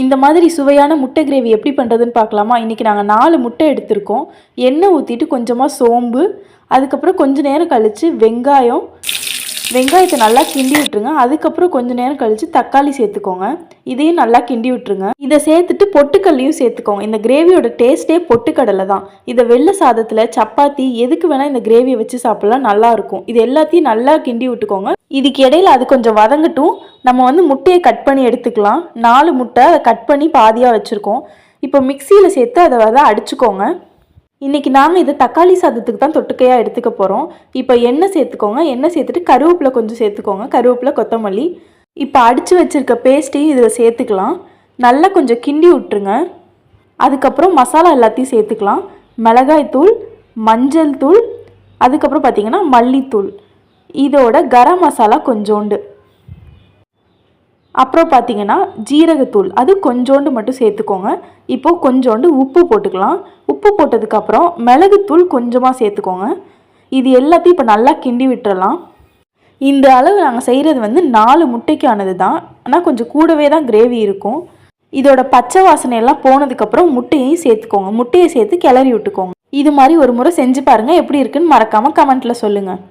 இந்த மாதிரி சுவையான முட்டை கிரேவி எப்படி பண்ணுறதுன்னு பார்க்கலாமா? இன்றைக்கி நாங்கள் 4 முட்டை எடுத்திருக்கோம். எண்ணெய் ஊற்றிட்டு கொஞ்சமாக சோம்பு, அதுக்கப்புறம் கொஞ்சம் நேரம் கழித்து வெங்காயத்தை நல்லா கிண்டி விட்டுருங்க. அதுக்கப்புறம் கொஞ்சம் நேரம் கழித்து தக்காளி சேர்த்துக்கோங்க. இதையும் நல்லா கிண்டி விட்டுருங்க. இதை சேர்த்துட்டு பொட்டுக்கல்லையும் சேர்த்துக்கோங்க. இந்த கிரேவியோட டேஸ்ட்டே பொட்டுக்கடலை தான். இதை வெள்ளை சாதத்தில், சப்பாத்தி எதுக்கு வேணால் இந்த கிரேவியை வச்சு சாப்பிட்லாம், நல்லாயிருக்கும். இது எல்லாத்தையும் நல்லா கிண்டி விட்டுக்கோங்க. இதுக்கு இடையில அது கொஞ்சம் வதங்கட்டும். நம்ம முட்டையை கட் பண்ணி எடுத்துக்கலாம். 4 முட்டை அதை கட் பண்ணி பாதியாக வச்சுருக்கோம். இப்போ மிக்சியில் சேர்த்து அதை அடிச்சுக்கோங்க. இன்றைக்கி நாங்கள் இதை தக்காளி சாதத்துக்கு தான் தொட்டுக்கையாக எடுத்துக்க போகிறோம். இப்போ எண்ணெய் சேர்த்துக்கோங்க. எண்ணெய் சேர்த்துட்டு கருவேப்பிலை கொஞ்சம் சேர்த்துக்கோங்க. கருவேப்பிலை, கொத்தமல்லி. இப்போ அடித்து வச்சுருக்க பேஸ்ட்டையும் இதில் சேர்த்துக்கலாம். நல்லா கொஞ்சம் கிண்டி விட்டுருங்க. அதுக்கப்புறம் மசாலா எல்லாத்தையும் சேர்த்துக்கலாம். மிளகாய் தூள், மஞ்சள் தூள், அதுக்கப்புறம் பார்த்திங்கன்னா மல்லித்தூள், இதோட கரம் மசாலா கொஞ்சோண்டு, அப்புறம் பார்த்திங்கன்னா ஜீரகத்தூள் அது கொஞ்சோண்டு மட்டும் சேர்த்துக்கோங்க. இப்போது கொஞ்சோண்டு உப்பு போட்டுக்கலாம். உப்பு போட்டதுக்கப்புறம் மிளகுத்தூள் கொஞ்சமாக சேர்த்துக்கோங்க. இது எல்லாத்தையும் இப்போ நல்லா கிண்டி விட்டுறலாம். இந்த அளவு நாங்கள் செய்கிறது 4 முட்டைக்கானது தான். ஆனால் கொஞ்சம் கூடவே தான் கிரேவி இருக்கும். இதோட பச்சை வாசனையெல்லாம் போனதுக்கப்புறம் முட்டையையும் சேர்த்துக்கோங்க. முட்டையை சேர்த்து கிளறி விட்டுக்கோங்க. இது மாதிரி ஒரு முறை செஞ்சு பாருங்கள். எப்படி இருக்குன்னு மறக்காமல் கமெண்ட்டில் சொல்லுங்கள்.